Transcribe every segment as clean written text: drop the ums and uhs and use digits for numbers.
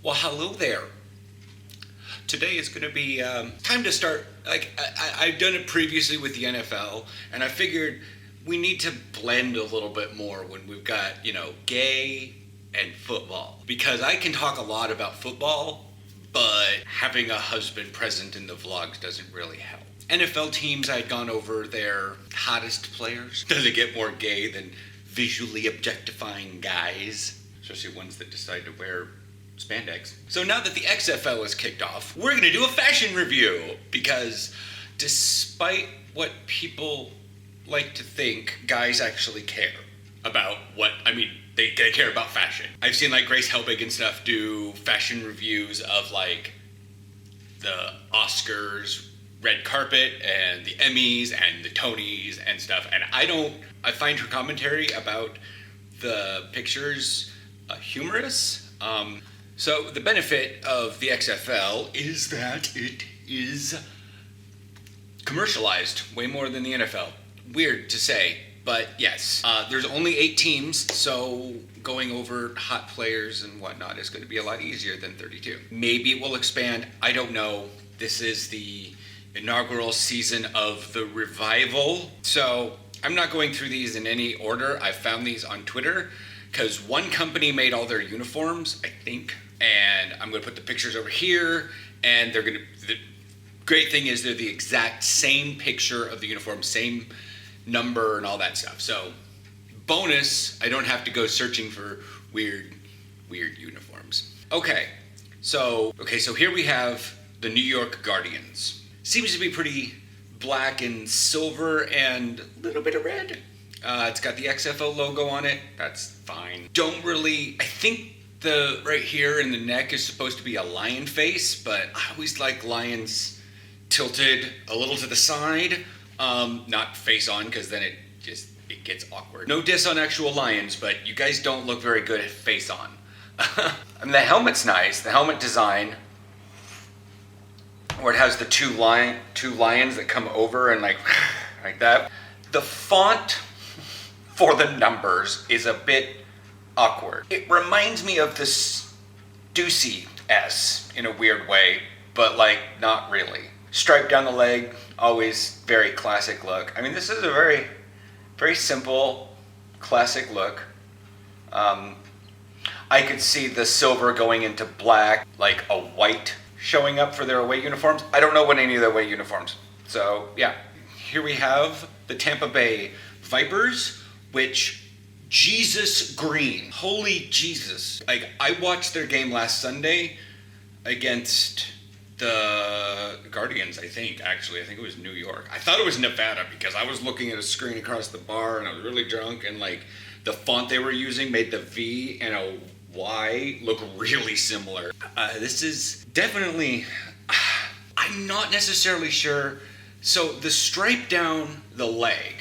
Well, hello there. Today is going to be time to start. I've done it previously with the NFL, and I figured we need to blend a little bit more when we've got, gay and football. Because I can talk a lot about football, but having a husband present in the vlogs doesn't really help. NFL teams, I'd gone over their hottest players. Does it get more gay than visually objectifying guys? Especially ones that decide to wear spandex. So now that the XFL is kicked off, we're gonna do a fashion review, because despite what people like to think, guys actually care about they care about fashion. I've seen Grace Helbig and stuff do fashion reviews of the Oscars red carpet and the Emmys and the Tonys and stuff, and I find her commentary about the pictures humorous. So the benefit of the XFL is that it is commercialized way more than the NFL. Weird to say, but yes. There's only 8 teams, so going over hot players and whatnot is going to be a lot easier than 32. Maybe it will expand. I don't know. This is the inaugural season of the revival. So I'm not going through these in any order. I found these on Twitter because one company made all their uniforms, I think. And I'm going to put the pictures over here, and the great thing is they're the exact same picture of the uniform, same number and all that stuff. So bonus, I don't have to go searching for weird uniforms. Okay, so here we have the New York Guardians. Seems to be pretty black and silver and a little bit of red. It's got the XFL logo on it. That's fine. I think the right here in the neck is supposed to be a lion face, but I always like lions tilted a little to the side, not face on, because then it gets awkward. No diss on actual lions, but you guys don't look very good at face on. And the helmet's nice. The helmet design, where it has the two lions that come over and like that. The font for the numbers is a bit awkward. It reminds me of this Stussy S in a weird way, but not really. Stripe down the leg, always very classic look. I mean, this is a very, very simple, classic look. I could see the silver going into black, like a white showing up for their away uniforms. I don't know what any of their away uniforms. So yeah, here we have the Tampa Bay Vipers, which Jesus green. Holy Jesus. I watched their game last Sunday against the Guardians, I think it was New York. I thought it was Nevada because I was looking at a screen across the bar and I was really drunk, and the font they were using made the V and a Y look really similar. This is definitely, I'm not necessarily sure. So the stripe down the leg,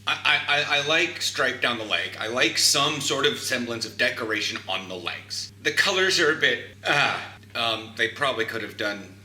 I like stripe down the leg. I like some sort of semblance of decoration on the legs. The colors are a bit, they probably could have done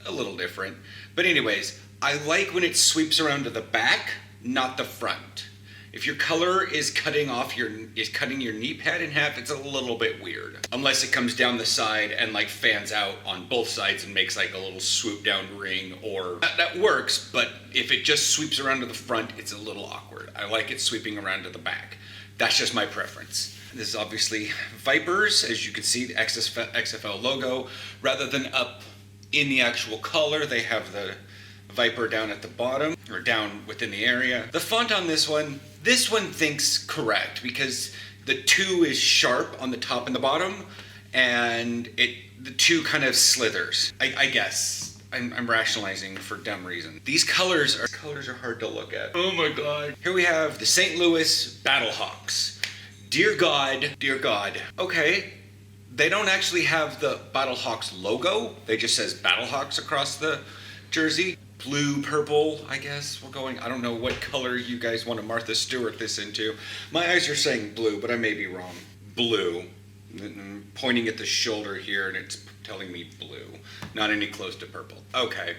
a little different. But anyways, I like when it sweeps around to the back, not the front. If your color is cutting your knee pad in half, it's a little bit weird. Unless it comes down the side and fans out on both sides and makes a little swoop down ring, or that works, but if it just sweeps around to the front, it's a little awkward. I like it sweeping around to the back. That's just my preference. This is obviously Vipers, as you can see, the XFL logo. Rather than up in the actual collar, they have the Viper down at the bottom, or down within the area. The font on this one thinks correct, because the 2 is sharp on the top and the bottom, and the 2 kind of slithers. I guess. I'm rationalizing for dumb reason. These colors are hard to look at. Oh my God. Here we have the St. Louis Battlehawks. Dear God. Okay, they don't actually have the Battlehawks logo. They just says Battlehawks across the jersey. Blue, purple, I guess we're going. I don't know what color you guys want to Martha Stewart this into. My eyes are saying blue, but I may be wrong. Blue. I'm pointing at the shoulder here, and it's telling me blue. Not any close to purple. Okay.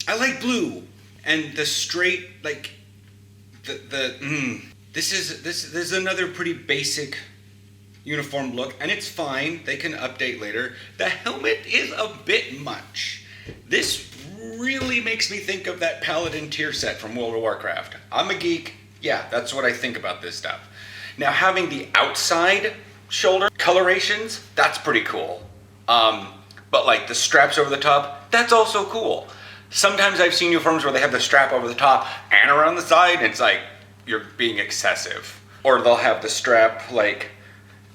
I like blue. And the straight, this is another pretty basic uniform look, and it's fine. They can update later. The helmet is a bit much. This really makes me think of that Paladin tier set from World of Warcraft. I'm a geek. Yeah, that's what I think about this stuff. Now, having the outside shoulder colorations, that's pretty cool. But like the straps over the top, that's also cool. Sometimes I've seen uniforms where they have the strap over the top and around the side, and it's like, you're being excessive. Or they'll have the strap like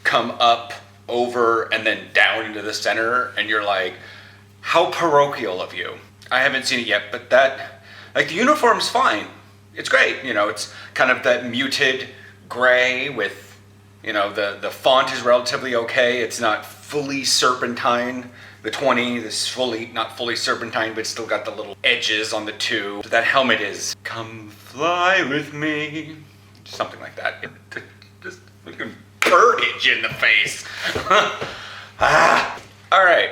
come up, over, and then down into the center, and you're like, how parochial of you. I haven't seen it yet, but that, like, the uniform's fine. It's great, you know, it's kind of that muted gray with, you know, the font is relatively okay. It's not fully serpentine. The 20 is not fully serpentine, but still got the little edges on the 2. That helmet is, come fly with me. Something like that. Just fucking birdage in the face. All right,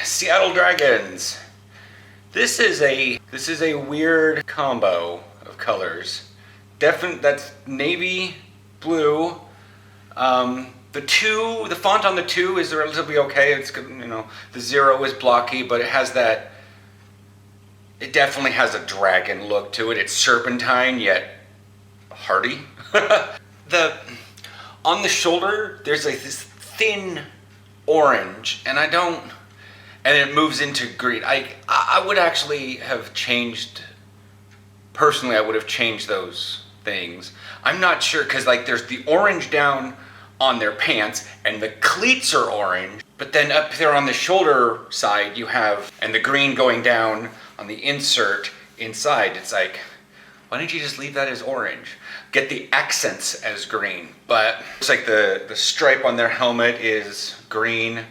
Seattle Dragons. This is a weird combo of colors. That's navy blue. The font on the 2 is relatively okay. It's good, you know. The 0 is blocky, but it definitely has a dragon look to it. It's serpentine yet hardy. On the shoulder, there's like this thin orange, and it moves into green. I would actually have changed, personally, I would have changed those things. I'm not sure, because like there's the orange down on their pants, and the cleats are orange, but then up there on the shoulder side you have, and the green going down on the insert inside. It's like, why didn't you just leave that as orange? Get the accents as green. But it's like the stripe on their helmet is green.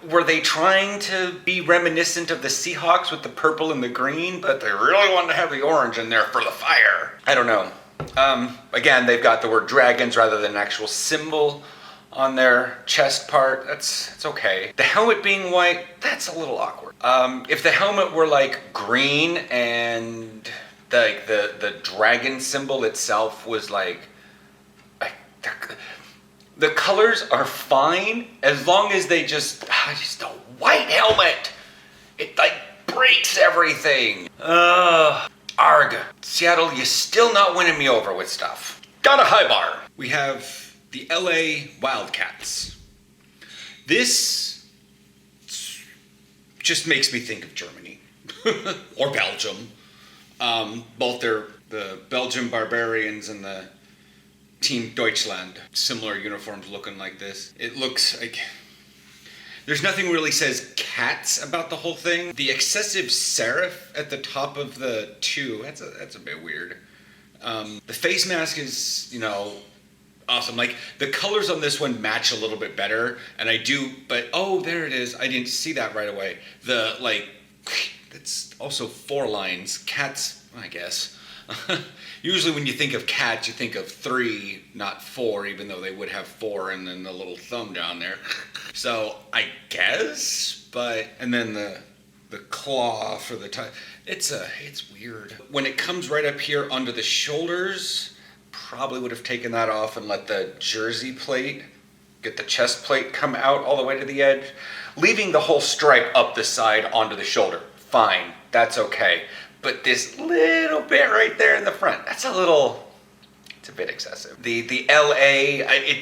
Were they trying to be reminiscent of the Seahawks with the purple and the green, but they really wanted to have the orange in there for the fire? I don't know. Again, they've got the word dragons rather than an actual symbol on their chest part. It's okay. The helmet being white, that's a little awkward. If the helmet were like green and the dragon symbol itself was like the colors are fine as long as they just a white helmet. It like breaks everything. Arg. Seattle, you still not winning me over with stuff. Got a high bar. We have the LA Wildcats. This just makes me think of Germany or Belgium. Both the Belgian Barbarians and the Team Deutschland. Similar uniforms looking like this. It looks like there's nothing really says cats about the whole thing. The excessive serif at the top of the 2, that's a bit weird. The face mask is, you know, awesome. Like the colors on this one match a little bit better, and but oh, there it is. I didn't see that right away. That's also 4 lines. Cats, I guess. Usually when you think of cats, you think of 3, not 4, even though they would have 4 and then the little thumb down there. So I guess, and then the claw for the tie. It's weird. When it comes right up here under the shoulders, probably would have taken that off and let the jersey plate, get the chest plate come out all the way to the edge, leaving the whole stripe up the side onto the shoulder. Fine, that's okay. But this little bit right there in the front, it's a bit excessive. The LA,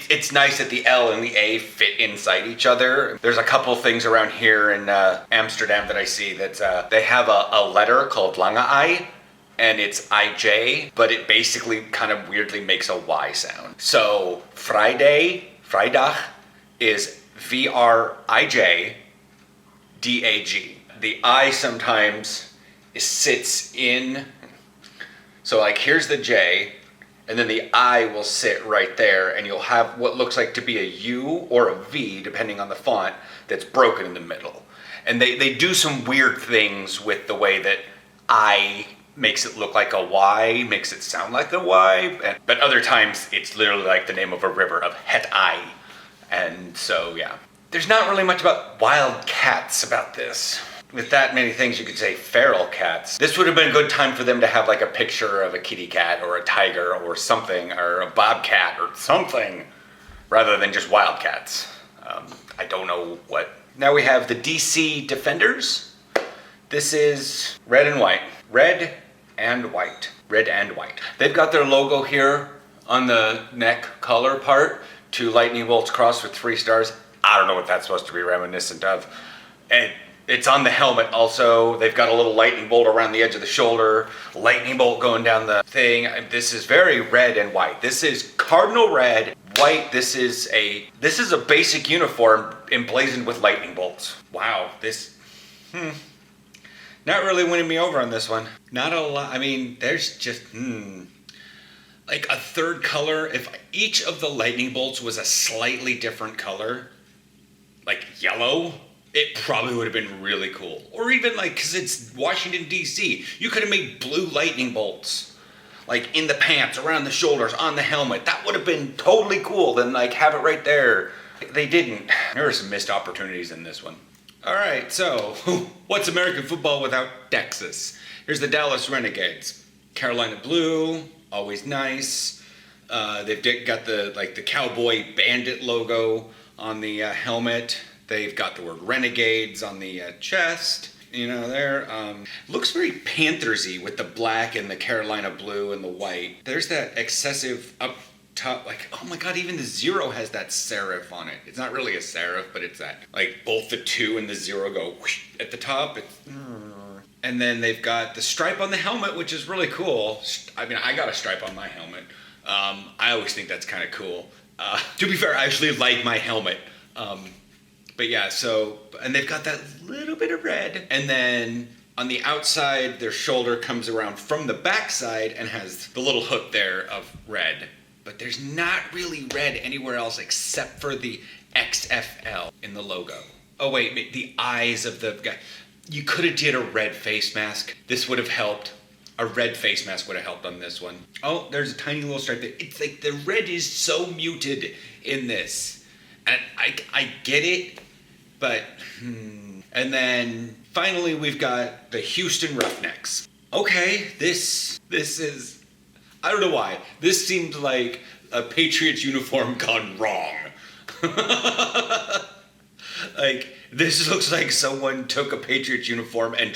it's nice that the L and the A fit inside each other. There's a couple things around here in Amsterdam that I see that they have a letter called Lange I, and it's IJ, but it basically kind of weirdly makes a Y sound. So Friday, Vrijdag, is VRIJ DAG. The I sometimes sits in, so like here's the J, and then the I will sit right there, and you'll have what looks like to be a U or a V, depending on the font, that's broken in the middle. And they do some weird things with the way that I makes it look like a Y, makes it sound like a Y, but other times it's literally like the name of a river of Het I. And so, yeah. There's not really much about Wildcats about this. With that many things, you could say feral cats. This would have been a good time for them to have like a picture of a kitty cat or a tiger or something, or a bobcat or something. rather than just Wildcats. I don't know what. Now we have the DC Defenders. This is red and white. Red and white. Red and white. They've got their logo here on the neck collar part. 2 lightning bolts crossed with 3 stars. I don't know what that's supposed to be reminiscent of. And it's on the helmet also. They've got a little lightning bolt around the edge of the shoulder. Lightning bolt going down the thing. This is very red and white. This is cardinal red, white. This is a basic uniform emblazoned with lightning bolts. Wow, this, not really winning me over on this one. Not a lot. I mean, there's just, like a third color. If each of the lightning bolts was a slightly different color, like yellow, it probably would have been really cool. Or even like, because it's Washington, D.C., you could have made blue lightning bolts. Like in the pants, around the shoulders, on the helmet. That would have been totally cool. Then like have it right there. They didn't. There were some missed opportunities in this one. All right, so what's American football without Texas? Here's the Dallas Renegades. Carolina blue, always nice. They've got the cowboy bandit logo on the helmet. They've got the word Renegades on the chest. You know, there. Looks very Panthers-y with the black and the Carolina blue and the white. There's that excessive up top, like, oh my god, even the 0 has that serif on it. It's not really a serif, but it's that, like, both the 2 and the 0 go whoosh at the top. And then they've got the stripe on the helmet, which is really cool. I mean, I got a stripe on my helmet. I always think that's kind of cool. To be fair, I actually like my helmet. But yeah, so, and they've got that little bit of red. And then on the outside, their shoulder comes around from the backside and has the little hook there of red. But there's not really red anywhere else except for the XFL in the logo. Oh wait, the eyes of the guy. You could have did a red face mask. This would have helped. A red face mask would have helped on this one. Oh, there's a tiny little stripe there. It's like the red is so muted in this. And I get it, but, And then finally we've got the Houston Roughnecks. Okay, this is, I don't know why. This seemed like a Patriots uniform gone wrong. Like, this looks like someone took a Patriots uniform and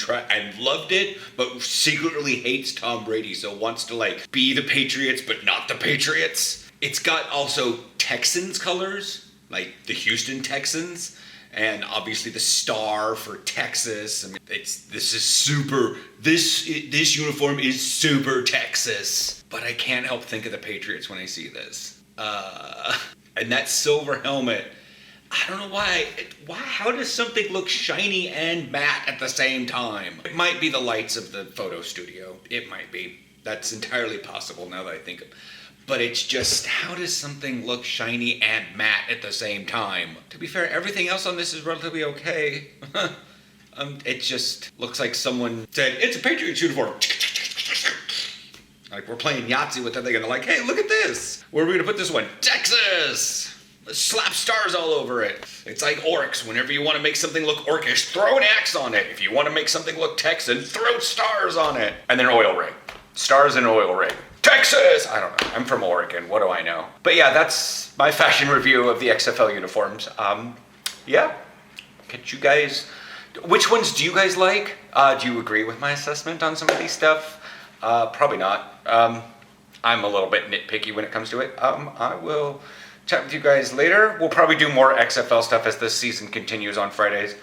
loved it, but secretly hates Tom Brady, so wants to like be the Patriots, but not the Patriots. It's got also Texans colors, like the Houston Texans, and obviously the star for Texas. I mean, this uniform is super Texas, but I can't help think of the Patriots when I see this. And that silver helmet. I don't know why. How does something look shiny and matte at the same time? It might be the lights of the photo studio. It might be. That's entirely possible now that I think of it. But it's just, how does something look shiny and matte at the same time? To be fair, everything else on this is relatively okay. It just looks like someone said, it's a Patriots uniform. Like we're playing Yahtzee with it. They're gonna like, hey, look at this. Where are we gonna put this one? Texas! Let's slap stars all over it. It's like orcs. Whenever you want to make something look orcish, throw an axe on it. If you want to make something look Texan, throw stars on it. And then oil rig. Stars and oil rig. Texas! I don't know. I'm from Oregon. What do I know? But yeah, that's my fashion review of the XFL uniforms. Yeah. Catch you guys. Which ones do you guys like? Do you agree with my assessment on some of these stuff? Probably not. I'm a little bit nitpicky when it comes to it. I will chat with you guys later. We'll probably do more XFL stuff as this season continues on Fridays.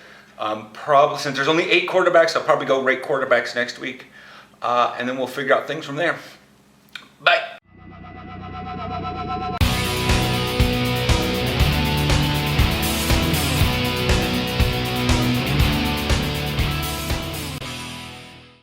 Probably, since there's only 8 quarterbacks, I'll probably go rate quarterbacks next week. And then we'll figure out things from there. Bye.